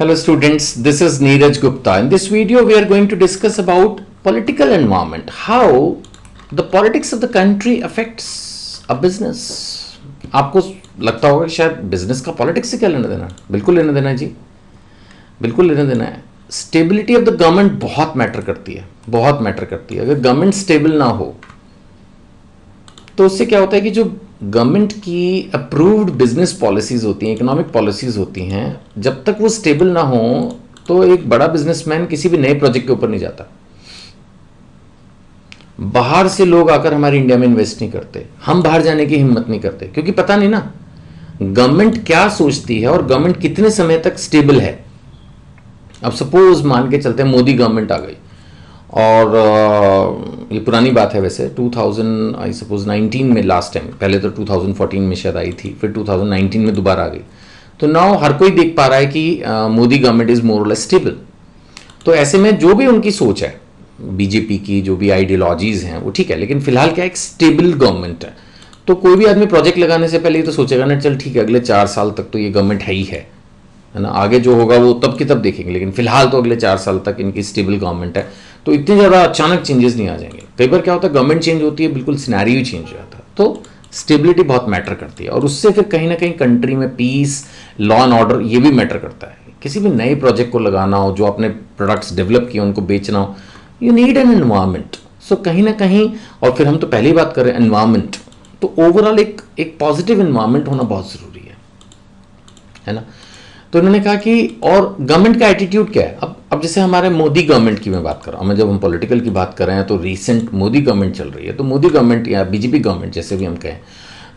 Hello students, this is Neeraj Gupta. In this video we are going to discuss about political environment, how the politics of the country affects a business. आपको लगता होगा कि शायद business का politics से क्या लेना देना है? बिल्कुल लेना देना है जी, बिल्कुल लेना देना है. स्टेबिलिटी ऑफ द गवर्नमेंट बहुत मैटर करती है, बहुत मैटर करती है. अगर गवर्नमेंट स्टेबल ना हो तो उससे क्या होता है कि जो गवर्नमेंट की अप्रूव्ड बिजनेस पॉलिसीज होती हैं, इकोनॉमिक पॉलिसीज होती हैं, जब तक वो स्टेबल ना हो तो एक बड़ा बिजनेसमैन किसी भी नए प्रोजेक्ट के ऊपर नहीं जाता. बाहर से लोग आकर हमारे इंडिया में इन्वेस्ट नहीं करते, हम बाहर जाने की हिम्मत नहीं करते, क्योंकि पता नहीं ना गवर्नमेंट क्या सोचती है और गवर्नमेंट कितने समय तक स्टेबल है. अब सपोज मान के चलते हैं मोदी गवर्नमेंट आ गई और ये पुरानी बात है वैसे, 2000 आई सपोज 19 में लास्ट टाइम, पहले तो 2014 में शायद आई थी, फिर 2019 में दोबारा आ गई. तो नाउ हर कोई देख पा रहा है कि मोदी गवर्नमेंट इज मोर और लेस स्टेबल. तो ऐसे में जो भी उनकी सोच है, बीजेपी की जो भी आइडियोलॉजीज हैं वो ठीक है, लेकिन फिलहाल क्या एक स्टेबल गवर्नमेंट है. तो कोई भी आदमी प्रोजेक्ट लगाने से पहले ये तो सोचेगा ना, चल ठीक है अगले 4 साल तक तो ये गवर्नमेंट है ही है ना, आगे जो होगा वो तब की तब देखेंगे, लेकिन फिलहाल तो अगले 4 साल तक इनकी स्टेबल गवर्नमेंट है. तो इतने ज़्यादा अचानक चेंजेस नहीं आ जाएंगे. कई बार क्या होता है गवर्नमेंट चेंज होती है, बिल्कुल सिनेरियो चेंज हो जाता है. तो स्टेबिलिटी बहुत मैटर करती है और उससे फिर कहीं ना कहीं कंट्री में पीस, लॉ एंड ऑर्डर ये भी मैटर करता है. किसी भी नए प्रोजेक्ट को लगाना हो, जो अपने प्रोडक्ट्स डेवलप किए उनको बेचना हो, यू नीड एन एनवायरमेंट. सो कहीं ना कहीं, और फिर हम तो पहले ही बात कर रहे हैं एनवायरमेंट, तो ओवरऑल एक पॉजिटिव एनवायरमेंट होना बहुत ज़रूरी है ना. तो उन्होंने कहा कि और गवर्नमेंट का एटीट्यूड क्या है. अब जैसे हमारे मोदी गवर्नमेंट की मैं बात कर रहा हूँ, जब हम पॉलिटिकल की बात कर रहे हैं तो रीसेंट मोदी गवर्नमेंट चल रही है. तो मोदी गवर्नमेंट या बीजेपी गवर्नमेंट जैसे भी हम कहें,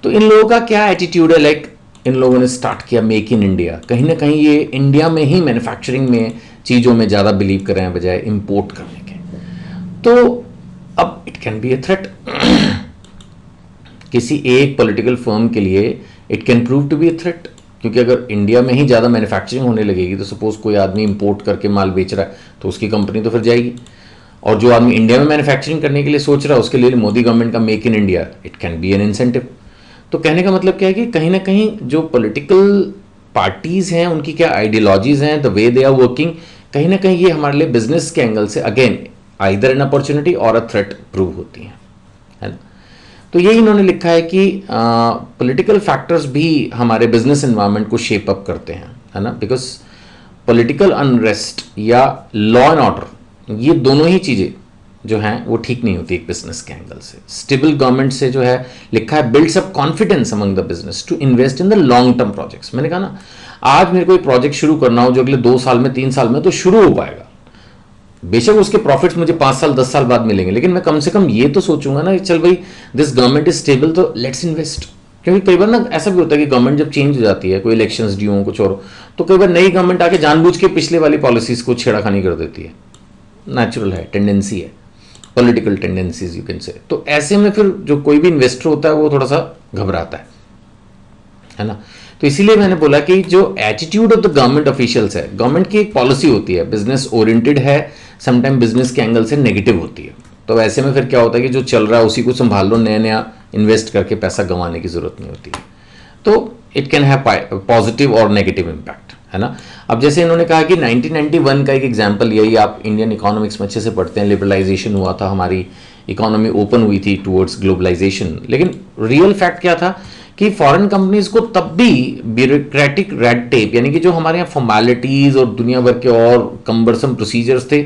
तो इन लोगों का क्या एटीट्यूड है. लाइक इन लोगों ने स्टार्ट किया मेक इन इंडिया. कहीं ना कहीं ये इंडिया में ही मैन्युफैक्चरिंग में चीज़ों में ज़्यादा बिलीव कर रहे हैं बजाय इम्पोर्ट करने के. तो अब it can be a threat. किसी एक पॉलिटिकल फर्म के लिए it can prove to be a threat, क्योंकि अगर इंडिया में ही ज़्यादा मैन्युफैक्चरिंग होने लगेगी तो सपोज कोई आदमी इंपोर्ट करके माल बेच रहा है तो उसकी कंपनी तो फिर जाएगी. और जो आदमी इंडिया में मैन्युफैक्चरिंग करने के लिए सोच रहा है उसके लिए मोदी गवर्नमेंट का make in India it can B N incentive. तो कहने का मतलब क्या है कि कहीं ना कहीं जो पॉलिटिकल पार्टीज़ हैं उनकी क्या आइडियोलॉजीज़ हैं, the way they are working, कहीं ना कहीं ये हमारे लिए बिजनेस के एंगल से अगेन आइदर एन अपॉर्चुनिटी और अ थ्रेट प्रूव होती हैं, है ना. तो यही इन्होंने लिखा है कि पॉलिटिकल फैक्टर्स भी हमारे बिजनेस एनवायरनमेंट को शेप अप करते हैं, है ना. बिकॉज पॉलिटिकल अनरेस्ट या लॉ एंड ऑर्डर, ये दोनों ही चीज़ें जो हैं वो ठीक नहीं होती एक बिजनेस के एंगल से. स्टेबल गवर्नमेंट से जो है लिखा है builds up confidence among the business to invest in the long term projects. मैंने कहा ना, आज मेरे को एक प्रोजेक्ट शुरू करना हो जो अगले 2 साल में 3 साल में तो शुरू हो पाएगा. बेशक उसके प्रॉफिट्स मुझे 5 साल 10 साल बाद मिलेंगे, लेकिन मैं कम से कम ये तो सोचूंगा ना कि चल भाई दिस गवर्नमेंट इज स्टेबल तो लेट्स इन्वेस्ट. क्योंकि कई बार ना ऐसा भी होता है कि गवर्नमेंट जब चेंज हो जाती है, कोई इलेक्शंस ड्यू हो, कुछ और, तो कई बार नई गवर्नमेंट आके जानबूझ के पिछले वाली पॉलिसीज को छेड़ाखानी कर देती है. नेचुरल है, टेंडेंसी है, political tendencies you can say. तो ऐसे में फिर जो कोई भी इन्वेस्टर होता है वो थोड़ा सा घबराता है ना. तो इसीलिए मैंने बोला कि जो attitude of the government officials है, गवर्नमेंट की एक पॉलिसी होती है, बिजनेस ओरिएंटेड है, समटाइम बिजनेस के एंगल से नेगेटिव होती है. तो ऐसे में फिर क्या होता है कि जो चल रहा है उसी को संभाल लो, नया नया इन्वेस्ट करके पैसा गंवाने की जरूरत नहीं होती है. तो इट कैन हैव पॉजिटिव और नेगेटिव इम्पैक्ट, है ना. अब जैसे इन्होंने कहा कि 1991 का एक एग्जाम्पल, यही आप इंडियन इकोनॉमिक्स में अच्छे से पढ़ते हैं, लिबरलाइजेशन हुआ था, हमारी इकोनॉमी ओपन हुई थी टूवर्ड्स ग्लोबलाइजेशन. लेकिन रियल फैक्ट क्या था कि फॉरेन कंपनीज को तब भी ब्यूरोक्रेटिक रेड टेप, यानी कि जो हमारे यहाँ फॉर्मेलिटीज और दुनिया भर के और कम्बरसम प्रोसीजर्स थे,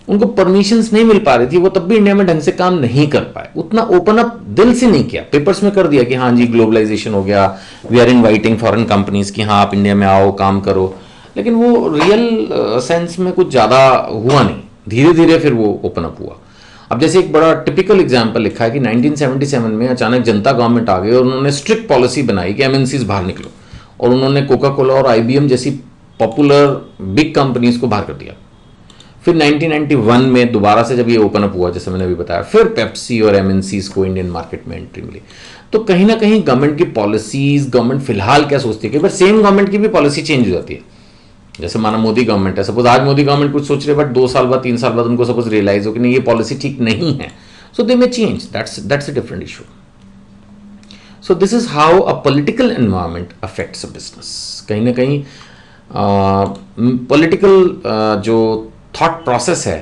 उनको परमिशंस नहीं मिल पा रही थी, वो तब भी इंडिया में ढंग से काम नहीं कर पाए. उतना ओपन अप दिल से नहीं किया, पेपर्स में कर दिया कि हाँ जी ग्लोबलाइजेशन हो गया, we are inviting foreign companies कि हाँ आप इंडिया में आओ काम करो, लेकिन वो रियल सेंस में कुछ ज़्यादा हुआ नहीं. धीरे धीरे फिर वो ओपन अप हुआ. अब जैसे एक बड़ा टिपिकल एग्जांपल लिखा है कि 1977 में अचानक जनता गवर्नमेंट आ गई और उन्होंने स्ट्रिक्ट पॉलिसी बनाई कि एमएनसीज बाहर निकलो, और उन्होंने कोका कोला और आईबीएम जैसी पॉपुलर बिग कंपनीज को बाहर कर दिया. फिर 1991 में दोबारा से जब ये ओपन अप हुआ, जैसे मैंने अभी बताया, फिर पेप्सी और एमएनसीज को इंडियन मार्केट में एंट्री मिली. तो कहीं ना कहीं गवर्नमेंट की पॉलिसीज, गवर्नमेंट फिलहाल क्या सोचती है कि सेम गवर्नमेंट की भी पॉलिसी चेंज हो जाती है. जैसे माना मोदी गवर्नमेंट है, सपोज आज मोदी गवर्नमेंट कुछ सोच रहे बट 2 साल बाद 3 साल बाद उनको सपोज रियलाइज हो कि नहीं ये पॉलिसी ठीक नहीं है, so they may change. That's a different issue. So this is how a political environment affects a business. कहीं ना कहीं पॉलिटिकल जो थॉट प्रोसेस है,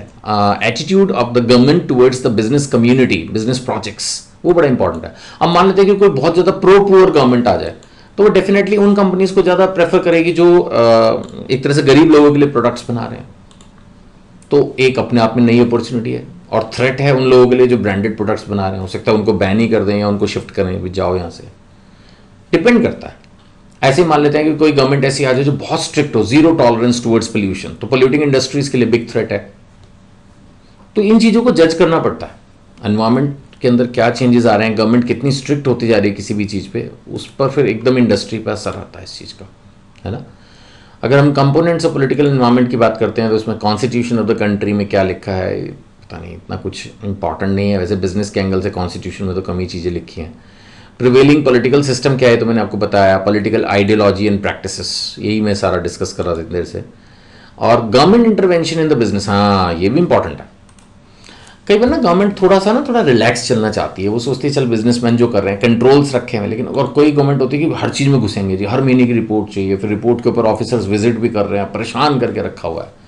attitude of the government towards the business community, business projects, वो बड़ा important है। अब मान लेते हैं कि कोई बहुत ज़्यादा प्रो पुअर गवर्नमेंट आ जाए तो वो डेफिनेटली उन कंपनीज को ज़्यादा प्रेफर करेगी जो एक तरह से गरीब लोगों के लिए प्रोडक्ट्स बना रहे हैं। तो एक अपने आप में नई अपॉर्चुनिटी है और थ्रेट है उन लोगों के लिए जो ब्रांडेड प्रोडक्ट्स बना रहे हैं। हो सकता है उनको बैन ही कर दें या उनको शिफ्ट करें, भी जाओ यहाँ से, डिपेंड करता है। ऐसे ही मान लेते हैं कि कोई गवर्नमेंट ऐसी आ जाए जो बहुत स्ट्रिक्ट हो, जीरो टॉलरेंस टुवर्ड्स पोल्यूशन, तो पोल्यूटिंग इंडस्ट्रीज के लिए बिग थ्रेट है। तो इन चीज़ों को जज करना पड़ता है। एनवायरमेंट के अंदर क्या चेंजेस आ रहे हैं, गवर्नमेंट कितनी स्ट्रिक्ट होती जा रही है किसी भी चीज़ पे, उस पर फिर एकदम इंडस्ट्री पर असर आता है इस चीज़ का, है ना। अगर हम कंपोनेंट्स ऑफ पॉलिटिकल एनवायरमेंट की बात करते हैं तो उसमें कॉन्स्टिट्यूशन ऑफ द कंट्री में क्या लिखा है पता नहीं, इतना कुछ इंपॉर्टेंट नहीं है। वैसे बिजनेस के एंगल से कॉन्स्टिट्यूशन में तो कम ही चीज़ें लिखी हैं। प्रिवेलिंग पॉलिटिकल सिस्टम क्या है तो मैंने आपको बताया, पॉलिटिकल आइडियोलॉजी एंड प्रैक्टिसेस, यही मैं सारा डिस्कस कर रहा था देर से। और government intervention in the business, हाँ ये भी इंपॉर्टेंट है। कई बार ना गवर्नमेंट थोड़ा रिलैक्स चलना चाहती है, वो सोचती है चल बिजनेसमैन जो कर रहे हैं कंट्रोल्स रखे हैं, लेकिन और कोई गवर्नमेंट होती है कि हर चीज़ में घुसेंगे जी, हर महीने की रिपोर्ट चाहिए, फिर रिपोर्ट के ऊपर ऑफिसर्स विजिट भी कर रहे हैं, परेशान करके रखा हुआ है।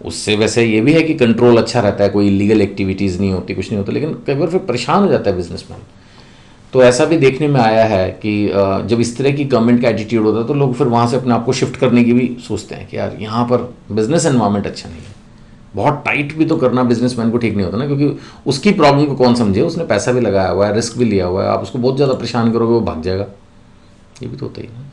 उससे वैसे ये भी है कि कंट्रोल अच्छा रहता है, कोई इलीगल एक्टिविटीज़ नहीं होती, कुछ नहीं होता, लेकिन कई बार फिर परेशान हो जाता है बिजनेसमैन। तो ऐसा भी देखने में आया है कि जब इस तरह की गवर्नमेंट का एटीट्यूड होता है तो लोग फिर वहाँ से अपने आप को शिफ्ट करने की भी सोचते हैं कि यार यहाँ पर बिजनेस एनवायरनमेंट अच्छा नहीं है। बहुत टाइट भी तो करना बिजनेसमैन को ठीक नहीं होता ना, क्योंकि उसकी प्रॉब्लम को कौन समझे, उसने पैसा भी लगाया हुआ है, रिस्क भी लिया हुआ है, आप उसको बहुत ज़्यादा परेशान करोगे वो भाग जाएगा, ये भी तो होता ही है।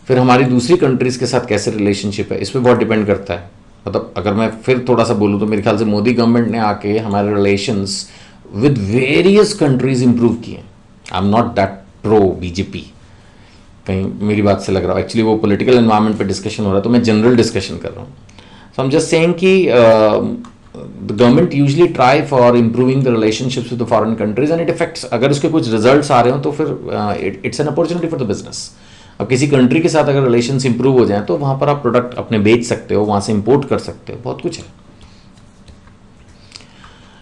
फिर हमारी दूसरी कंट्रीज़ के साथ कैसे रिलेशनशिप है इस पर बहुत डिपेंड करता है। मतलब अगर मैं फिर थोड़ा सा बोलूँ तो मेरे ख्याल से मोदी गवर्नमेंट ने आके हमारे relations with various countries improve किए। I am not that pro BJP, कहीं मेरी बात से लग रहा है, एक्चुअली वो पॉलिटिकल एनवायरनमेंट पे डिस्कशन हो रहा है तो मैं जनरल डिस्कशन कर रहा हूँ। सो आई एम जस्ट सेइंग कि the government usually try for improving the relationships with the foreign countries and it effects, अगर उसके कुछ रिजल्ट्स आ रहे हो तो फिर it's an opportunity for the business. अब किसी कंट्री के साथ अगर रिलेशंस इंप्रूव हो जाए तो वहाँ पर आप प्रोडक्ट अपने बेच सकते हो, वहाँ से इंपोर्ट कर सकते हो, बहुत कुछ है।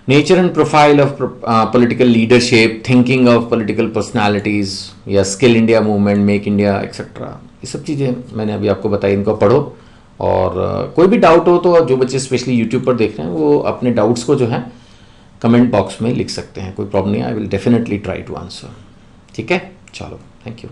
Nature and profile of political leadership, thinking of political personalities या skill India movement, make India etcetera, ये सब चीज़ें मैंने अभी आपको बताई, इनको पढ़ो। और कोई भी डाउट हो तो जो बच्चे स्पेशली यूट्यूब पर देख रहे हैं वो अपने डाउट्स को जो है कमेंट बॉक्स में लिख सकते हैं, कोई प्रॉब्लम नहीं है, I will definitely try to answer. ठीक है, चलो, थैंक यू।